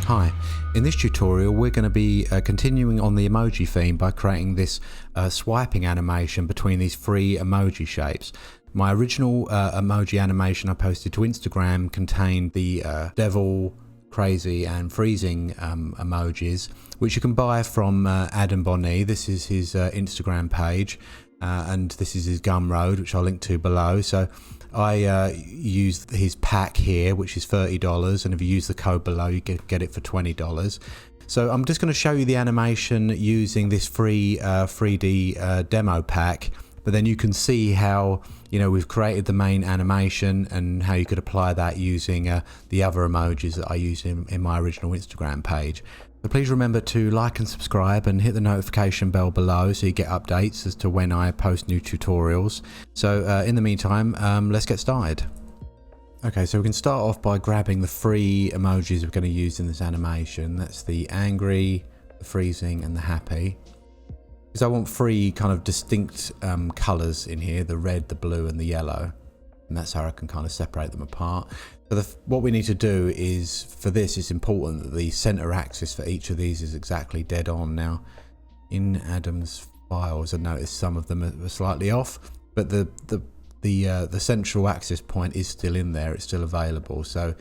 Hi, in this tutorial we're going to be continuing on the emoji theme by creating this swiping animation between these three emoji shapes. My original emoji animation I posted to Instagram contained the devil, crazy and freezing emojis, which you can buy from Adam Bonnie. This is his Instagram page and this is his Gumroad, which I'll link to below. So I used his pack here, which is $30, and if you use the code below you get it for $20. So I'm just going to show you the animation using this free 3D demo pack, but then you can see how, you know, we've created the main animation and how you could apply that using the other emojis that I used in my original Instagram page. So please remember to like and subscribe and hit the notification bell below so you get updates as to when I post new tutorials. So in the meantime, let's get started. Okay, so we can start off by grabbing the three emojis we're going to use in this animation. That's the angry, the freezing and the happy. Because I want three kind of distinct colours in here, the red, the blue and the yellow. And that's how I can kind of separate them apart. So what we need to do is, for this, it's important that the center axis for each of these is exactly dead on. Now, in Adam's files, I noticed some of them are slightly off, but the central axis point is still in there. It's still available. So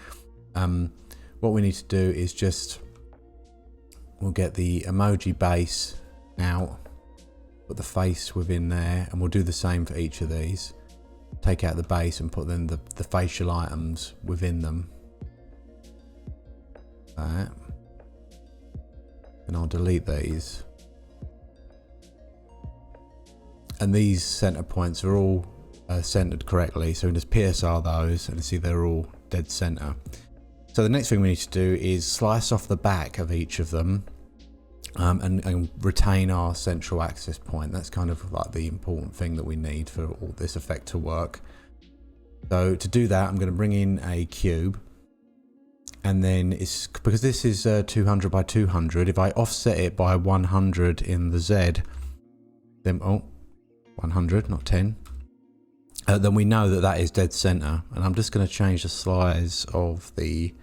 what we need to do is we'll get the emoji base out, put the face within there, and we'll do the same for each of these. Take out the base and put then the facial items within them. That. And I'll delete these. And these center points are all centered correctly, so we just PSR those and see they're all dead center. So the next thing we need to do is slice off the back of each of them and retain our central axis point. That's kind of like the important thing that we need for all this effect to work. So to do that, I'm going to bring in a cube, and then it's because this is 200 by 200. If I offset it by 100 in the Z, then 100, not 10. Then we know that that is dead center, and I'm just going to change the size of the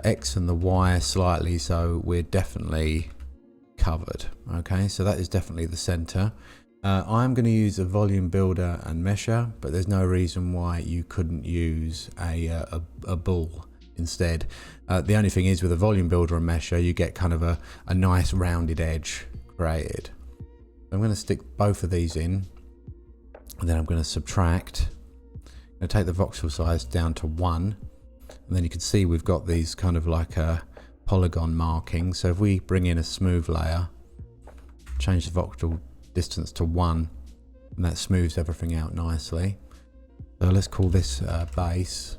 X and the Y slightly so we're definitely covered. Okay, so that is definitely the center. I'm going to use a volume builder and mesher, but there's no reason why you couldn't use a bull instead. The only thing is, with a volume builder and mesher, you get kind of a nice rounded edge created. I'm going to stick both of these in, and then I'm going to subtract. I'm going to take the voxel size down to 1. And then you can see we've got these kind of like a polygon marking. So if we bring in a smooth layer, change the voxel distance to 1, and that smooths everything out nicely. So let's call this base.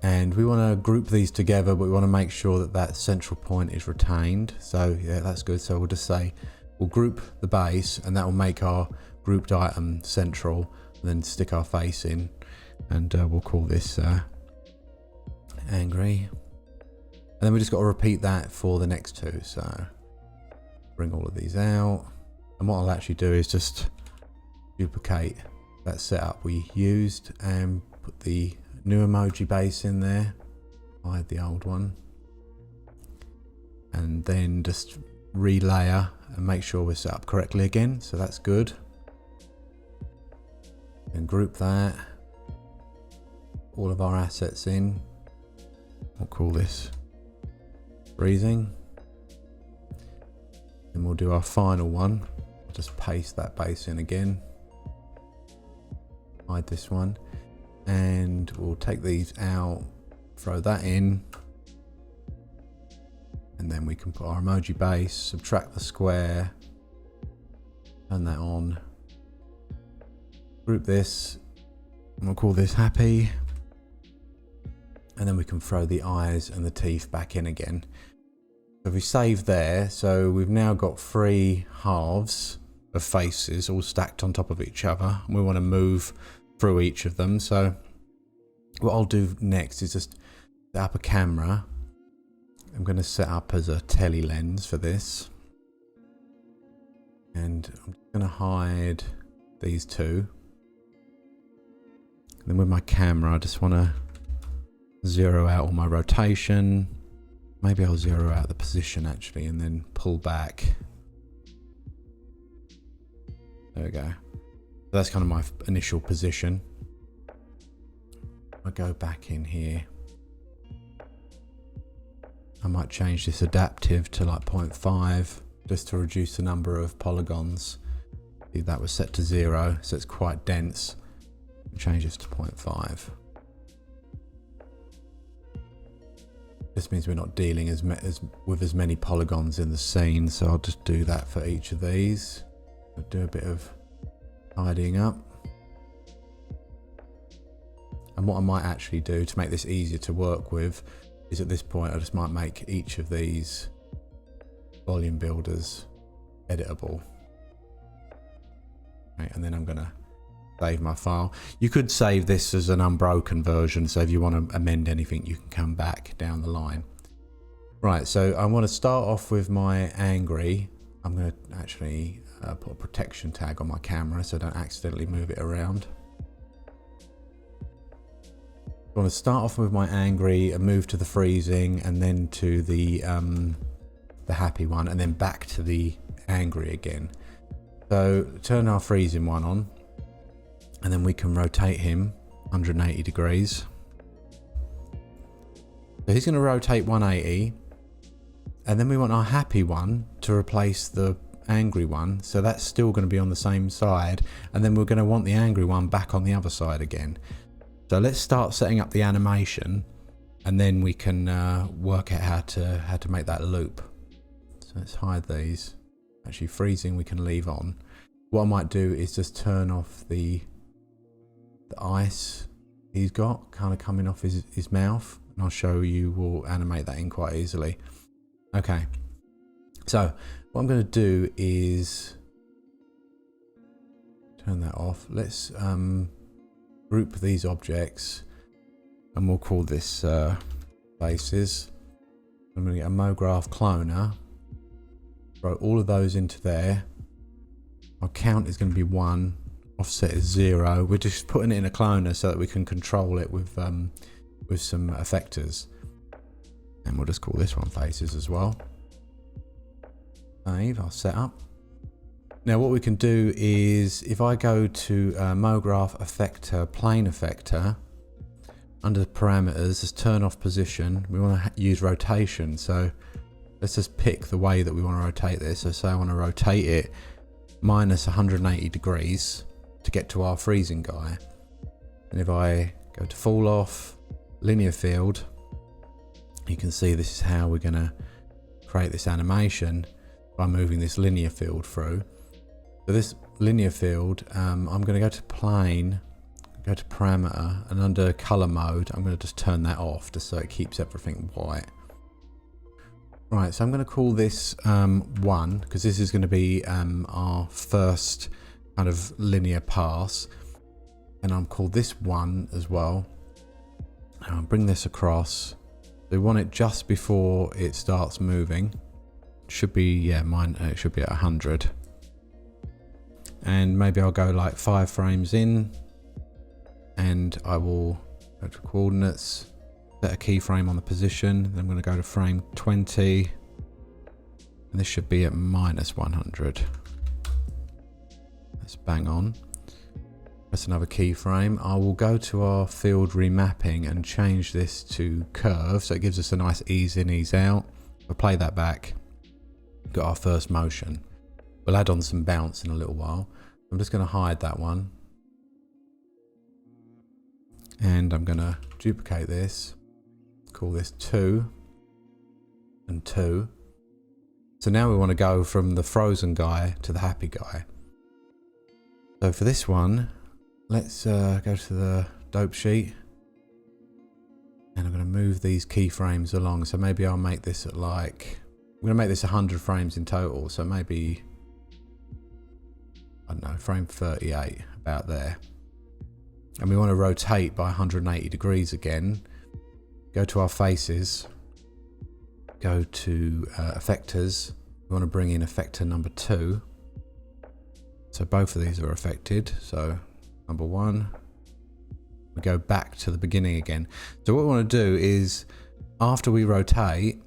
And we want to group these together, but we want to make sure that that central point is retained. So yeah, that's good. So we'll just say, we'll group the base, and that will make our grouped item central, and then stick our face in. And we'll call this angry, and then we just got to repeat that for the next two. So bring all of these out, and what I'll actually do is just duplicate that setup we used and put the new emoji base in there, hide the old one, and then just relayer and make sure we're set up correctly again. So that's good. And group that, all of our assets in. We'll call this freezing. Then we'll do our final one. Just paste that base in again. Hide this one. And we'll take these out, throw that in. And then we can put our emoji base, subtract the square, turn that on. Group this, and we'll call this happy. And then we can throw the eyes and the teeth back in again. So if we save there, so we've now got 3 halves of faces all stacked on top of each other. And we want to move through each of them. So what I'll do next is just set up a camera. I'm going to set up as a tele lens for this. And I'm just going to hide these two. And then with my camera, I just want to zero out all my rotation, Maybe I'll zero out the position actually and then pull back. There we go. That's kind of my initial position. I go back in here. I might change this adaptive to like 0.5 just to reduce the number of polygons. That was set to 0, so it's quite dense. Change this to 0.5. This means we're not dealing with as many polygons in the scene, so I'll just do that for each of these. I'll do a bit of tidying up. And what I might actually do to make this easier to work with is at this point I just might make each of these volume builders editable. Okay, and then I'm going to save my file. You could save this as an unbroken version, so if you want to amend anything you can come back down the line. Right, so I want to start off with my angry. I'm going to actually put a protection tag on my camera so I don't accidentally move it around. I want to start off with my angry and move to the freezing and then to the happy one and then back to the angry again. So turn our freezing one on and then we can rotate him 180 degrees. So he's going to rotate 180 and then we want our happy one to replace the angry one, so that's still going to be on the same side, and then we're going to want the angry one back on the other side again. So let's start setting up the animation and then we can work out how to make that loop. So let's hide these. Actually freezing we can leave on. What I might do is just turn off the ice he's got kind of coming off his mouth, and I'll show you, we'll animate that in quite easily. Okay, so what I'm going to do is turn that off. Let's group these objects and we'll call this faces. I'm going to get a Mograph cloner, throw all of those into there. Our count is going to be 1, offset is 0. We're just putting it in a cloner so that we can control it with some effectors. And we'll just call this one faces as well. Save, I'll set up. Now what we can do is, if I go to Mograph Effector, Plane Effector, under the parameters, just turn off position, we want to use rotation. So let's just pick the way that we want to rotate this. So say I want to rotate it minus 180 degrees to get to our freezing guy. And if I go to fall off, linear field, you can see this is how we're going to create this animation by moving this linear field through. So this linear field, I'm going to go to plane, go to parameter, and under color mode, I'm going to just turn that off just so it keeps everything white. Right, so I'm going to call this 1 because this is going to be our first kind of linear pass, and I'll call this 1 as well. I'll bring this across. We want it just before it starts moving. It should be, yeah, it should be at 100. And maybe I'll go like 5 frames in, and I will go to coordinates, set a keyframe on the position, then I'm going to go to frame 20, and this should be at minus 100. That's bang on. Press another keyframe. I will go to our field remapping and change this to curve, so it gives us a nice ease in, ease out. We'll play that back. Got our first motion. We'll add on some bounce in a little while. I'm just going to hide that one. And I'm going to duplicate this. Call this 2 and 2. So now we want to go from the frozen guy to the happy guy. So for this one, let's go to the dope sheet. And I'm going to move these keyframes along. So maybe I'll make this at like, I'm going to make this 100 frames in total. So maybe, I don't know, frame 38, about there. And we want to rotate by 180 degrees again. Go to our faces, go to effectors. We want to bring in effector number 2. So both of these are affected. So number 1, we go back to the beginning again. So what we want to do is, after we rotate,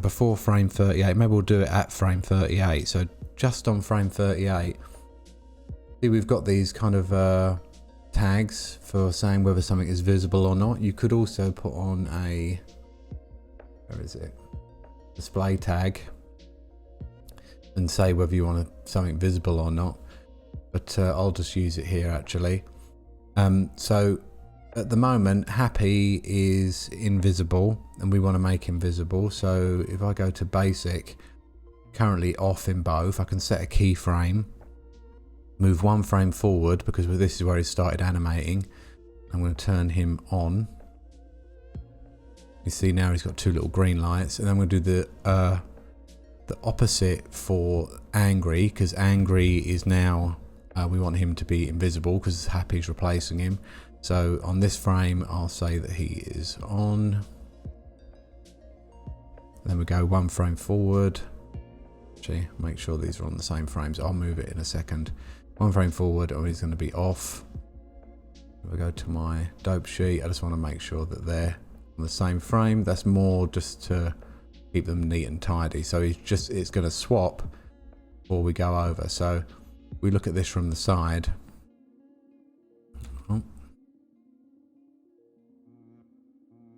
before frame 38. Maybe we'll do it at frame 38. So just on frame 38, see, we've got these kind of tags for saying whether something is visible or not. You could also put on a, where is it, display tag, and say whether you want something visible or not. But I'll just use it here actually. So at the moment, happy is invisible and we want to make him visible. So if I go to basic, currently off in both, I can set a keyframe, move one frame forward because this is where he started animating. I'm going to turn him on. You see now he's got two little green lights, and then we'll do the opposite for angry, because angry is now, we want him to be invisible because happy's replacing him. So on this frame, I'll say that he is on. Then we go one frame forward. Actually, make sure these are on the same frames. I'll move it in a second. One frame forward, or he's going to be off. If I go to my dope sheet, I just want to make sure that they're on the same frame. That's more just to keep them neat and tidy. So it's going to swap before we go over. So we look at this from the side. Oh.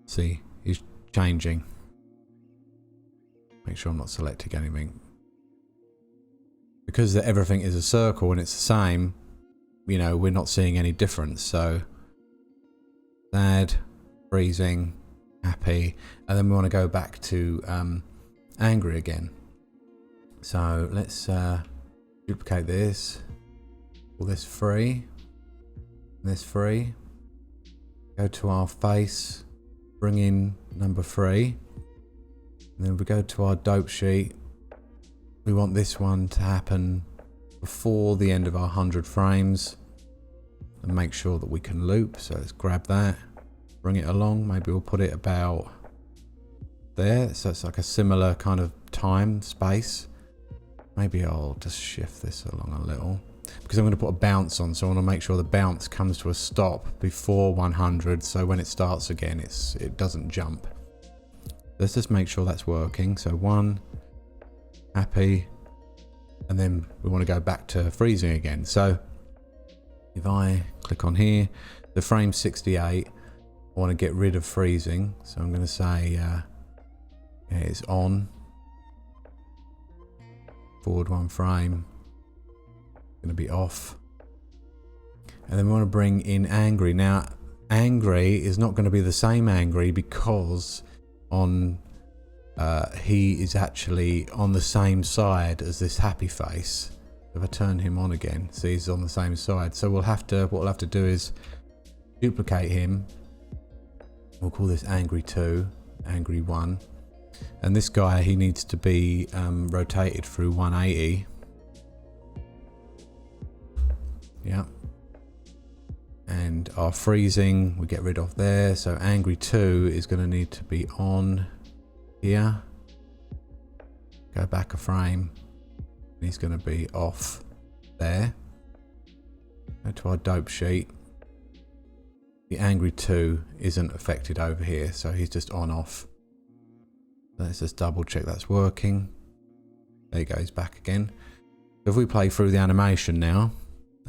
See, he's changing. Make sure I'm not selecting anything. Because everything is a circle and it's the same, you know, we're not seeing any difference. So sad, freezing, happy, and then we want to go back to angry again. So let's duplicate this, call this free, this free, go to our face, bring in number 3, and then we go to our dope sheet. We want this one to happen before the end of our 100 frames and make sure that we can loop. So let's grab that, bring it along. Maybe we'll put it about there. So it's like a similar kind of time space. Maybe I'll just shift this along a little because I'm going to put a bounce on. So I want to make sure the bounce comes to a stop before 100. So when it starts again, it doesn't jump. Let's just make sure that's working. So 1, happy, and then we want to go back to freezing again. So if I click on here, the frame 68, I want to get rid of freezing, so I'm going to say yeah, it's on, forward one frame, going to be off, and then we want to bring in angry. Now angry is not going to be the same angry because on he is actually on the same side as this happy face. If I turn him on again, see, he's on the same side. So what we'll have to do is duplicate him. We'll call this angry 2, angry 1, and this guy, he needs to be rotated through 180. Yeah. And our freezing we get rid of there. So angry 2 is going to need to be on here, go back a frame, and he's going to be off there. Go to our dope sheet. The angry 2 isn't affected over here, so he's just on off. Let's just double check that's working. There he goes, back again. So if we play through the animation now,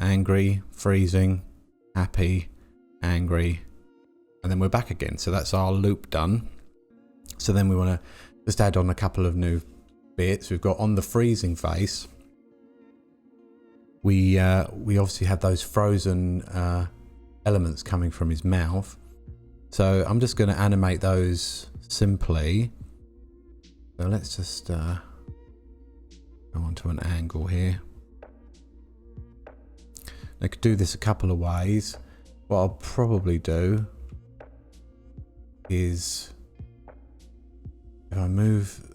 angry, freezing, happy, angry, and then we're back again. So that's our loop done. So then we want to just add on a couple of new bits. We've got on the freezing face, we obviously have those frozen elements coming from his mouth. So I'm just going to animate those simply. So let's just go onto an angle here. I could do this a couple of ways. What I'll probably do is, if I move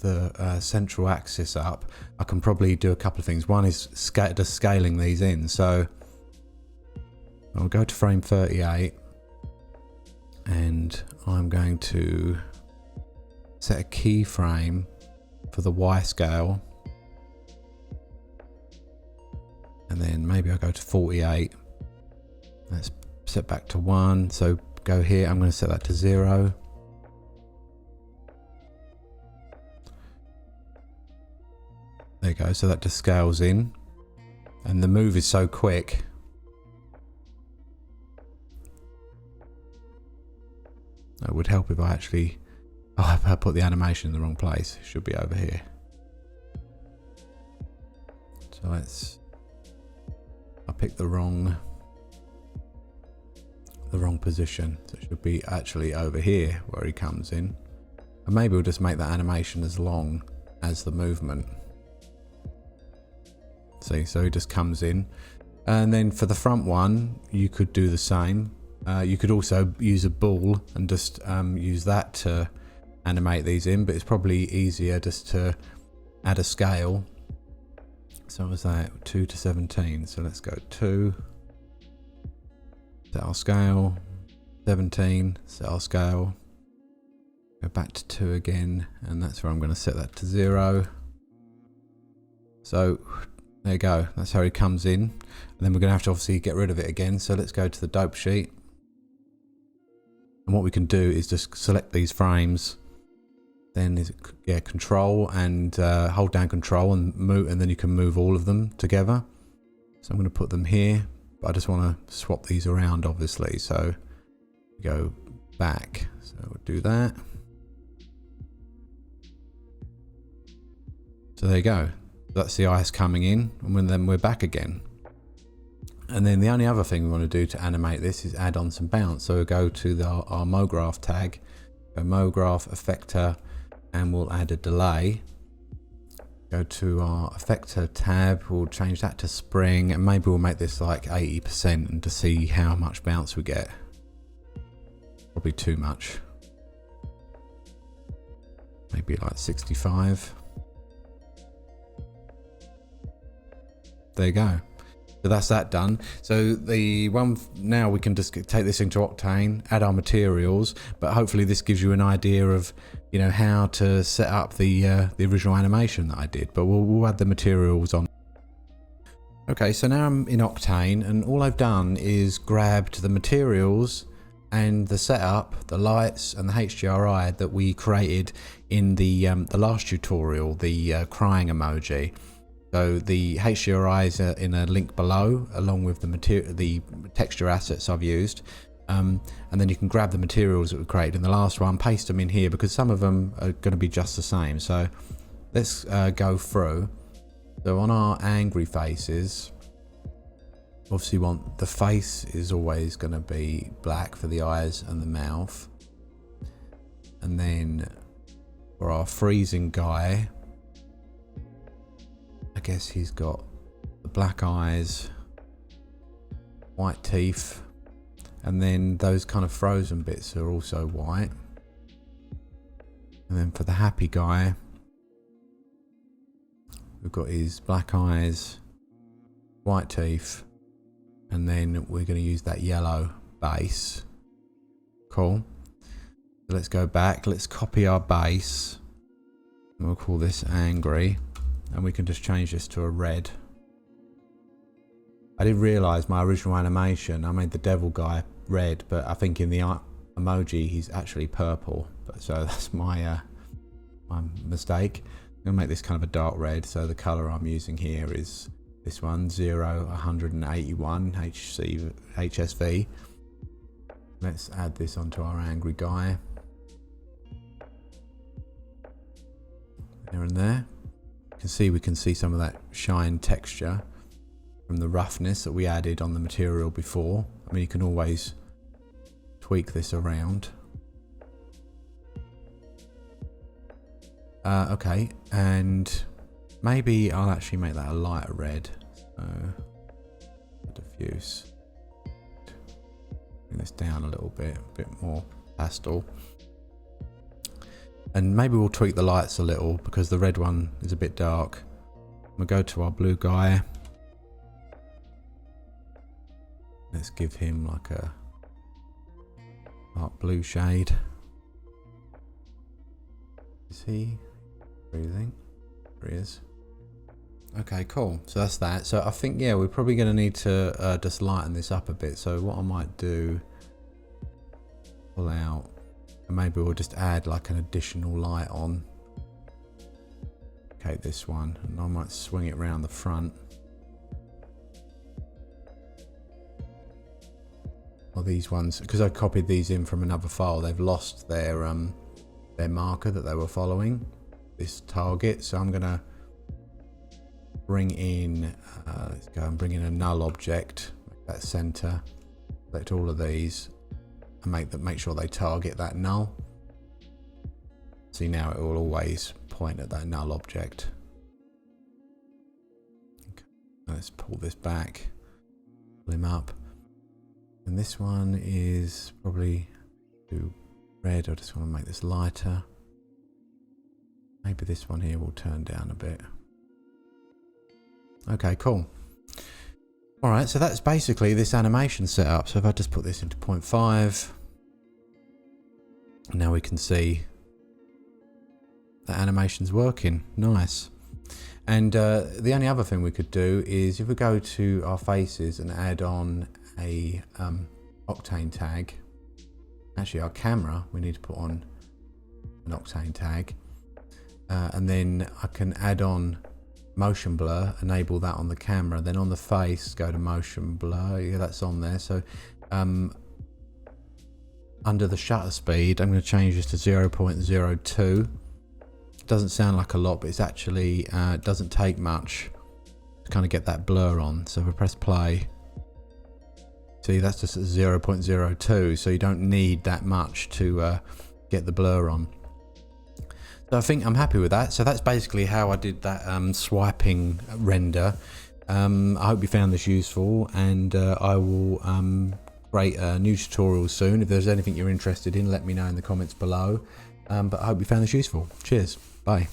the central axis up, I can probably do a couple of things. One is just scaling these in. So I'll go to frame 38 and I'm going to set a keyframe for the Y scale, and then maybe I'll go to 48. Let's set back to 1. So go here, I'm going to set that to 0. There you go, so that just scales in. And the move is so quick. It would help if I actually... Oh, I put the animation in the wrong place. It should be over here. So I picked the wrong position. So it should be actually over here where he comes in. And maybe we'll just make that animation as long as the movement. See, so he just comes in. And then for the front one, you could do the same. You could also use a ball and just use that to animate these in, but it's probably easier just to add a scale. So what was that? 2 to 17. So let's go 2, set our scale, 17, set our scale, go back to 2 again, and that's where I'm going to set that to 0. So there you go, that's how he comes in. And then we're going to have to obviously get rid of it again. So let's go to the dope sheet. And what we can do is just select these frames. Then is control and hold down control and move, and then you can move all of them together. So I'm going to put them here, but I just want to swap these around obviously. So go back, so we'll do that. So there you go, that's the ice coming in, and then we're back again. And then the only other thing we want to do to animate this is add on some bounce. So we'll go to our Mograph tag, go Mograph Effector, and we'll add a delay. Go to our Effector tab, we'll change that to spring, and maybe we'll make this like 80% and to see how much bounce we get. Probably too much. Maybe like 65. There you go. So that's that done. So the one now we can just take this into Octane, add our materials, but hopefully this gives you an idea of, you know, how to set up the original animation that I did. But we'll add the materials on. Okay, so now I'm in Octane, and all I've done is grabbed the materials and the setup, the lights, and the HDRI that we created in the last tutorial, the crying emoji. So the HDRI is in a link below, along with the texture assets I've used. And then you can grab the materials that we created in the last one, paste them in here, because some of them are going to be just the same. So let's go through. So on our angry faces, obviously the face is always going to be black for the eyes and the mouth. And then for our freezing guy, I guess he's got the black eyes, white teeth, and then those kind of frozen bits are also white. And then for the happy guy, we've got his black eyes, white teeth, and then we're going to use that yellow base. Cool. So let's go back, let's copy our base, and we'll call this angry. And we can just change this to a red. I did realise my original animation, I made the devil guy red, but I think in the emoji he's actually purple. But so that's my mistake. I'm going to make this kind of a dark red. So the colour I'm using here is this one, 0181 HSV. Let's add this onto our angry guy. There and there. We can see some of that shine texture from the roughness that we added on the material before. I mean, you can always tweak this around. Okay, and maybe I'll actually make that a lighter red. So diffuse. Bring this down a little bit, a bit more pastel. And maybe we'll tweak the lights a little because the red one is a bit dark. We'll go to our blue guy. Let's give him like a dark blue shade. Is he breathing? There he is. Okay, cool. So that's that. So I think, yeah, we're probably going to need to just lighten this up a bit. So what I might do, pull out. And maybe we'll just add like an additional light on. duplicate this one, and I might swing it around the front. Or these ones, because I copied these in from another file, they've lost their marker that they were following, this target. So I'm gonna bring in, let's go and bring in a null object, make that center, select all of these, and make sure they target that null. See, now it will always point at that null object. Okay. Let's pull this back, pull him up. And this one is probably too red. I just want to make this lighter. Maybe this one here will turn down a bit. Okay, cool. All right, so that's basically this animation setup. So if I just put this into 0.5, now we can see the animation's working. Nice. And the only other thing we could do is if we go to our faces and add on a octane tag. Actually, our camera, we need to put on an octane tag, and then I can add on motion blur, enable that on the camera, then on the face go to motion blur. Yeah, that's on there. So under the shutter speed, I'm going to change this to 0.02. Doesn't sound like a lot, but it's actually it doesn't take much to kind of get that blur on. So if I press play, see, that's just at 0.02, so you don't need that much to get the blur on. So I think I'm happy with that. So that's basically how I did that swiping render. I hope you found this useful, and I will create a new tutorial soon. If there's anything you're interested in, let me know in the comments below. But I hope you found this useful. Cheers. Bye.